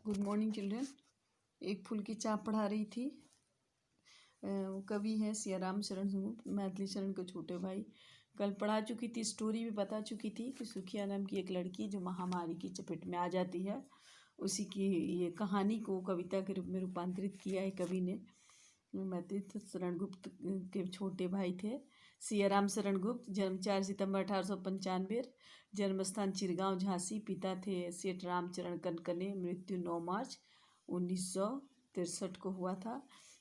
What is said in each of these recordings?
Good morning children. एक फूल की चाप पढ़ा रही थी। वो कवि है सियाराम शरण गुप्त, मैथिली शरण के छोटे भाई। कल पढ़ा चुकी थी, स्टोरी भी बता चुकी थी कि सुखिया नाम की एक लड़की जो महामारी की चपेट में आ जाती है, उसी की ये कहानी को कविता के रूप में रूपांतरित किया है कवि ने। मैथिली शरण गुप्त के छोटे भाई थे सियाराम शरण गुप्त। जन्म 4 सितंबर 1895, जन्मस्थान चिरगांव झांसी। पिता थे सेठ रामचरण कनकने। मृत्यु 9 मार्च 1963 को हुआ था।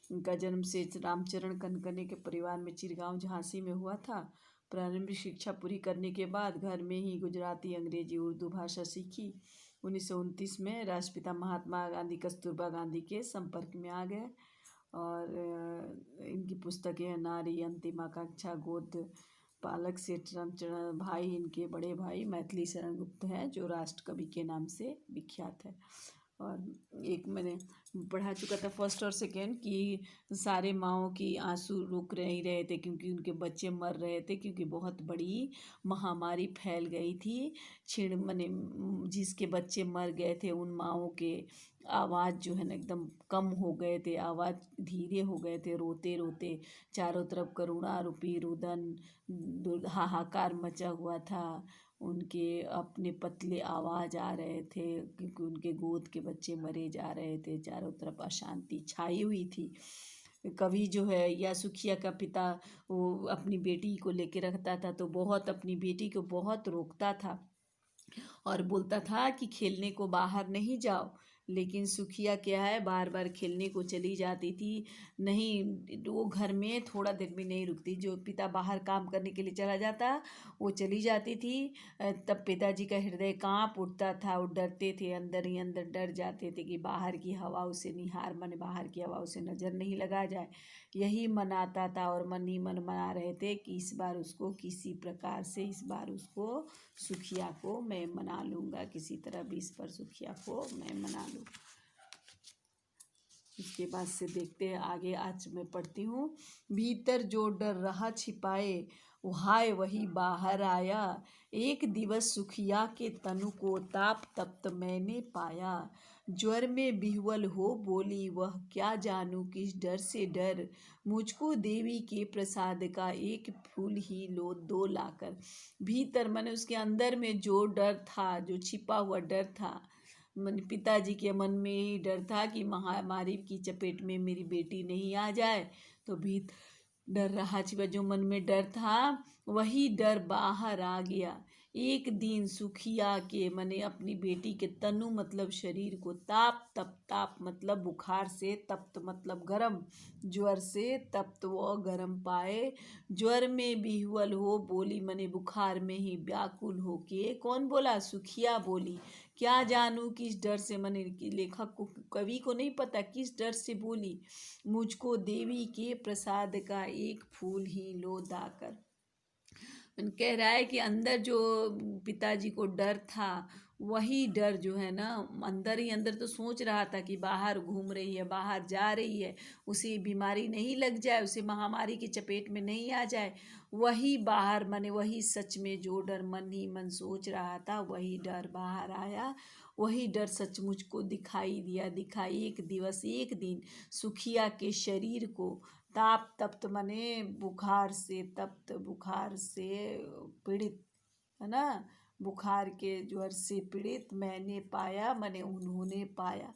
उनका जन्म सेठ रामचरण कनकने के परिवार में चिरगांव झांसी में हुआ था। प्रारंभिक शिक्षा पूरी करने के बाद घर में ही गुजराती, अंग्रेजी, उर्दू भाषा सीखी। 1929 में राष्ट्रपिता महात्मा गांधी कस्तूरबा गांधी के संपर्क में आ गए और इनकी पुस्तकें हैं नारी, अंतिम आकांक्षा, गोद पालक। सेठ रामचरण भाई, इनके बड़े भाई मैथिली शरण गुप्त हैं जो राष्ट्र कवि के नाम से विख्यात है। और एक मैंने पढ़ा चुका था फर्स्ट और सेकेंड कि सारे माँओं की आंसू रुक नहीं रहे थे क्योंकि उनके बच्चे मर रहे थे, क्योंकि बहुत बड़ी महामारी फैल गई थी। छिड़ मने जिसके बच्चे मर गए थे उन माँओं के आवाज़ जो है ना एकदम कम हो गए थे, आवाज़ धीरे हो गए थे। रोते रोते चारों तरफ करुणा रूपी रुदन हाहाकार मचा हुआ था। उनके अपने पतले आवाज़ आ रहे थे क्योंकि उनके गोद के बच्चे मरे जा रहे थे। चारों तरफ अशांति छाई हुई थी। कवि जो है या सुखिया का पिता, वो अपनी बेटी को लेके रखता था तो बहुत अपनी बेटी को बहुत रोकता था और बोलता था कि खेलने को बाहर नहीं जाओ। लेकिन सुखिया क्या है, बार बार खेलने को चली जाती थी। नहीं, वो घर में थोड़ा देर भी नहीं रुकती। जो पिता बाहर काम करने के लिए चला जाता, वो चली जाती थी। तब पिताजी का हृदय कांप उठता था। वो डरते थे, अंदर ही अंदर डर जाते थे कि बाहर की हवा उसे निहार, मन बाहर की हवा उसे नज़र नहीं लगा जाए। यही मनाता था और मन ही मन मना रहे थे कि इस बार उसको किसी प्रकार से, इस बार उसको सुखिया को मैं मना लूँगा, किसी तरह भी इस पर सुखिया को मैं मना लूँ। इसके बाद से देखते हैं आगे। आज मैं पढ़ती हूँ। भीतर जो डर रहा छिपाए, वो हाय वही बाहर आया। एक दिवस सुखिया के तनु को ताप तप्त मैंने पाया। ज्वर में बिह्वल हो बोली वह, क्या जानू किस डर से डर। मुझको देवी के प्रसाद का एक फूल ही लो दो लाकर। भीतर माने उसके अंदर में जो डर था, जो छिपा हुआ डर था, पिताजी के मन में ही डर था कि महामारी की चपेट में मेरी बेटी नहीं आ जाए। तो भी डर रहा छिपा, जो मन में डर था वही डर बाहर आ गया। एक दिन सुखिया के मने अपनी बेटी के तनु मतलब शरीर को ताप मतलब बुखार से, तप्त मतलब गरम, ज्वर से तप्त वो गरम पाए। ज्वर में बिह्वल हो बोली, मने बुखार में ही व्याकुल हो के। कौन बोला? सुखिया बोली। क्या जानू किस डर से, मने लेखक को, कवि को नहीं पता किस डर से बोली। मुझको देवी के प्रसाद का एक फूल ही लो दाकर। कह रहा है कि अंदर जो पिताजी को डर था, वही डर जो है ना, अंदर ही अंदर तो सोच रहा था कि बाहर घूम रही है, बाहर जा रही है, उसे बीमारी नहीं लग जाए, उसे महामारी की चपेट में नहीं आ जाए। वही बाहर, माने वही सच में जो डर मन ही मन सोच रहा था, वही डर बाहर आया। वही डर सचमुच को दिखाई दिया। एक दिवस, एक दिन सुखिया के शरीर को ताप तप्त मने बुखार से, तप्त बुखार से पीड़ित, है ना, बुखार के ज्वर से पीड़ित मैंने पाया, मने उन्होंने पाया।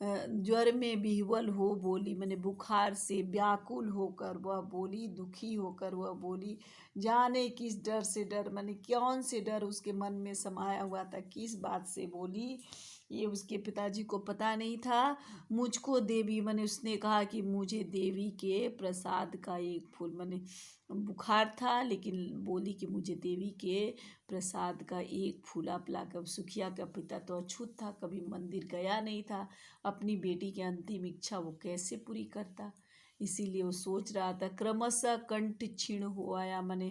ज्वर में बिह्वल हो बोली, मने बुखार से व्याकुल होकर वह बोली, दुखी होकर वह बोली। जाने किस डर से डर, मने कौन से डर उसके मन में समाया हुआ था, किस बात से बोली, ये उसके पिताजी को पता नहीं था। मुझको देवी, मने उसने कहा कि मुझे देवी के प्रसाद का एक फूल, मने बुखार था लेकिन बोली कि मुझे देवी के प्रसाद का एक फूल आप लाकर। सुखिया का पिता तो अछूत था, कभी मंदिर गया नहीं था। अपनी बेटी की अंतिम इच्छा वो कैसे पूरी करता, इसीलिए वो सोच रहा था। क्रमशः कंठ क्षीण हो आया, मने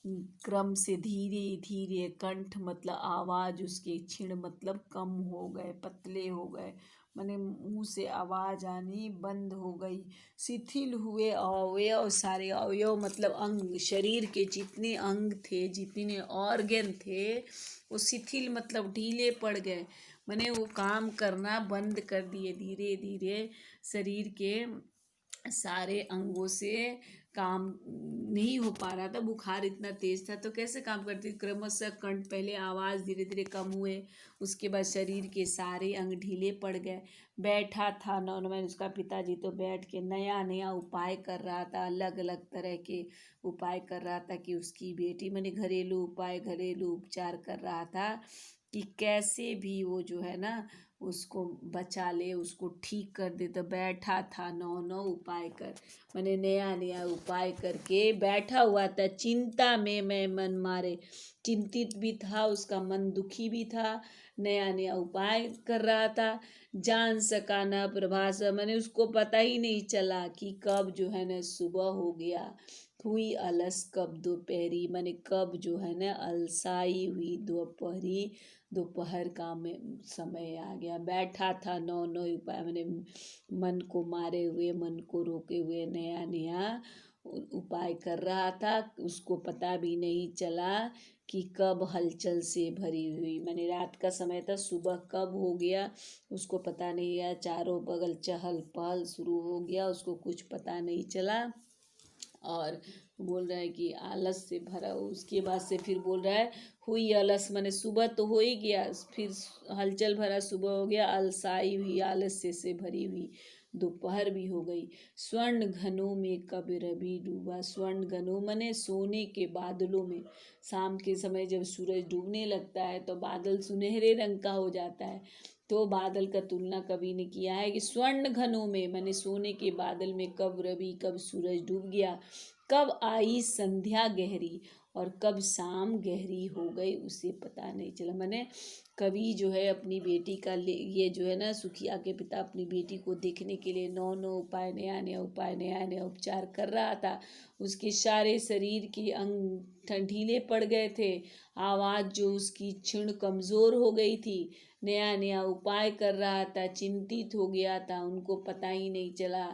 क्रम से धीरे धीरे, कंठ मतलब आवाज़ उसके, क्षीण मतलब कम हो गए, पतले हो गए, मने मुंह से आवाज़ आनी बंद हो गई। शिथिल हुए अवयव सारे, अवयव मतलब अंग, शरीर के जितने अंग थे, जितने ऑर्गन थे, वो शिथिल मतलब ढीले पड़ गए। मैंने वो काम करना बंद कर दिए। धीरे धीरे शरीर के सारे अंगों से काम नहीं हो पा रहा था, बुखार इतना तेज था तो कैसे काम करती। क्रमशः कंठ, पहले आवाज़ धीरे धीरे कम हुए, उसके बाद शरीर के सारे अंग ढीले पड़ गए। बैठा था नॉर्मल, उसका पिताजी तो बैठ के नया नया उपाय कर रहा था, अलग अलग तरह के उपाय कर रहा था कि उसकी बेटी, मैंने घरेलू उपाय, घरेलू उपचार कर रहा था कि कैसे भी वो जो है ना उसको बचा ले, उसको ठीक कर दे। तो बैठा था नौ नौ उपाय कर, मैंने नया नया उपाय करके बैठा हुआ था। चिंता में मैं मन मारे, चिंतित भी था, उसका मन दुखी भी था, नया नया उपाय कर रहा था। जान सका ना प्रभास, मैंने उसको पता ही नहीं चला कि कब जो है ना सुबह हो गया, हुई अलस कब दोपहरी, मैंने कब जो है ना अलसाई हुई दोपहरी, दोपहर का में समय आ गया। बैठा था नौ नौ उपाय, मैंने मन को मारे हुए, मन को रोके हुए नया नया उपाय कर रहा था। उसको पता भी नहीं चला कि कब हलचल से भरी हुई, मैंने रात का समय था, सुबह कब हो गया उसको पता नहीं है। चारों बगल चहल पहल शुरू हो गया, उसको कुछ पता नहीं चला। और बोल रहा है कि आलस से भरा, उसके बाद से फिर बोल रहा है हुई अलस, मैंने सुबह तो हो ही गया, फिर हलचल भरा सुबह हो गया, अलसाई हुई आलस्य से भरी हुई दोपहर भी हो गई। स्वर्ण घनों में कब रवि डूबा, स्वर्ण घनों मने सोने के बादलों में, शाम के समय जब सूरज डूबने लगता है तो बादल सुनहरे रंग का हो जाता है। तो बादल का तुलना कवि ने किया है कि स्वर्ण घनों में, मैंने सोने के बादल में कब रवि, कब सूरज डूब गया, कब आई संध्या गहरी और कब शाम गहरी हो गई उसे पता नहीं चला। मैंने कवि जो है अपनी बेटी का ये जो है ना सुखिया के पिता अपनी बेटी को देखने के लिए नौ नौ उपाय, नया नया उपाय, नया नया उपचार कर रहा था। उसके सारे शरीर के अंग ढीले पड़ गए थे, आवाज़ जो उसकी क्षीण कमज़ोर हो गई थी, नया नया उपाय कर रहा था, चिंतित हो गया था। उनको पता ही नहीं चला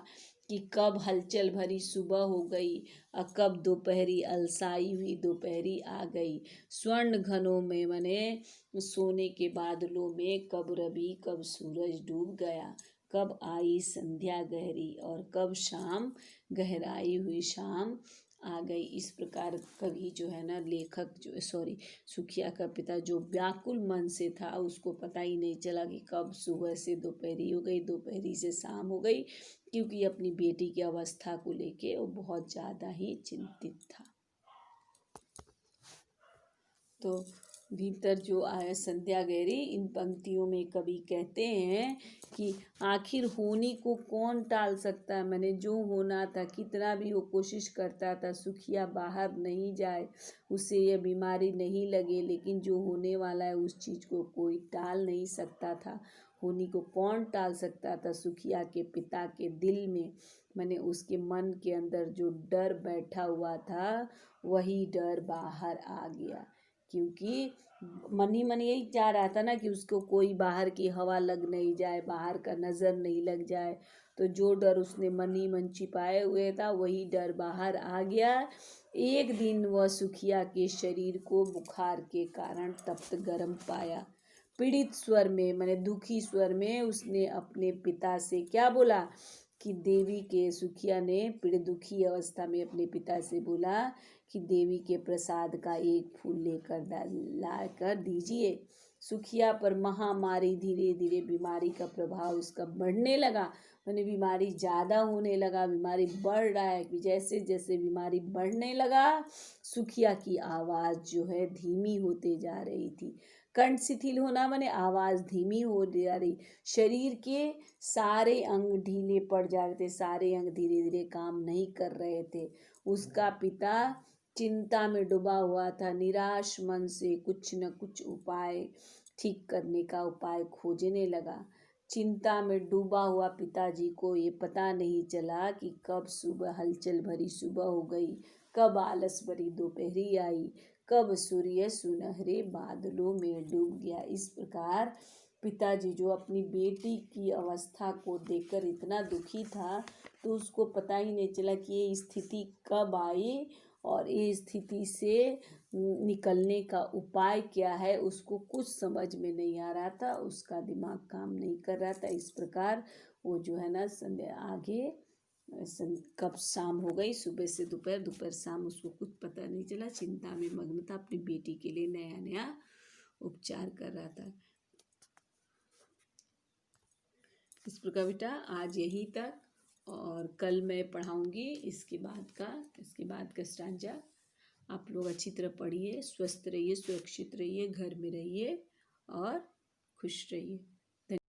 कि कब हलचल भरी सुबह हो गई और कब दोपहरी अलसाई हुई दोपहरी आ गई। स्वर्ण घनों में मने सोने के बादलों में कब रवि, कब सूरज डूब गया, कब आई संध्या गहरी और कब शाम गहराई हुई शाम आ गई। इस प्रकार कवि जो है ना, लेखक जो सॉरी सुखिया का पिता जो व्याकुल मन से था, उसको पता ही नहीं चला कि कब सुबह से दोपहरी हो गई, दोपहरी से शाम हो गई, क्योंकि अपनी बेटी की अवस्था को लेके वो बहुत ज़्यादा ही चिंतित था। तो भीतर जो आया संध्या गहरी, इन पंक्तियों में कवि कहते हैं कि आखिर होनी को कौन टाल सकता है, मैंने जो होना था, कितना भी वो कोशिश करता था सुखिया बाहर नहीं जाए, उसे यह बीमारी नहीं लगे, लेकिन जो होने वाला है उस चीज़ को कोई टाल नहीं सकता था। होनी को कौन टाल सकता था, सुखिया के पिता के दिल में, मैंने उसके मन के अंदर जो डर बैठा हुआ था वही डर बाहर आ गया, क्योंकि मन ही मन यही चाह रहा था ना कि उसको कोई बाहर की हवा लग नहीं जाए, बाहर का नज़र नहीं लग जाए। तो जो डर उसने मन ही मन छिपाए हुए था वही डर बाहर आ गया। एक दिन वह सुखिया के शरीर को बुखार के कारण तप्त गर्म पाया। पीड़ित स्वर में, मैंने दुखी स्वर में उसने अपने पिता से क्या बोला कि देवी के, सुखिया ने पीड़ित दुखी अवस्था में अपने पिता से बोला कि देवी के प्रसाद का एक फूल लेकर ला कर दीजिए। सुखिया पर महामारी, धीरे धीरे बीमारी का प्रभाव उसका बढ़ने लगा, मैंने बीमारी ज़्यादा होने लगा, बीमारी बढ़ रहा है कि जैसे जैसे बीमारी बढ़ने लगा सुखिया की आवाज़ जो है धीमी होते जा रही थी। कंठ शिथिल होना माने आवाज़ धीमी हो जा रही, शरीर के सारे अंग ढीले पड़ जा रहे थे, सारे अंग धीरे धीरे काम नहीं कर रहे थे। उसका पिता चिंता में डूबा हुआ था, निराश मन से कुछ न कुछ उपाय, ठीक करने का उपाय खोजने लगा। चिंता में डूबा हुआ पिताजी को ये पता नहीं चला कि कब सुबह हलचल भरी सुबह हो गई, कब आलस भरी दोपहरी आई, कब सूर्य सुनहरे बादलों में डूब गया। इस प्रकार पिताजी जो अपनी बेटी की अवस्था को देखकर इतना दुखी था, तो उसको पता ही नहीं चला कि ये स्थिति कब आई और ये स्थिति से निकलने का उपाय क्या है उसको कुछ समझ में नहीं आ रहा था, उसका दिमाग काम नहीं कर रहा था। इस प्रकार वो जो है ना संध्या आगे कब शाम हो गई, सुबह से दोपहर, दोपहर शाम, उसको कुछ पता नहीं चला, चिंता में मग्न था, अपनी बेटी के लिए नया नया उपचार कर रहा था। इस प्रकार बेटा आज यहीं तक, और कल मैं पढ़ाऊँगी इसके बाद का स्टांजा। आप लोग अच्छी तरह पढ़िए, स्वस्थ रहिए, सुरक्षित रहिए, घर में रहिए और खुश रहिए।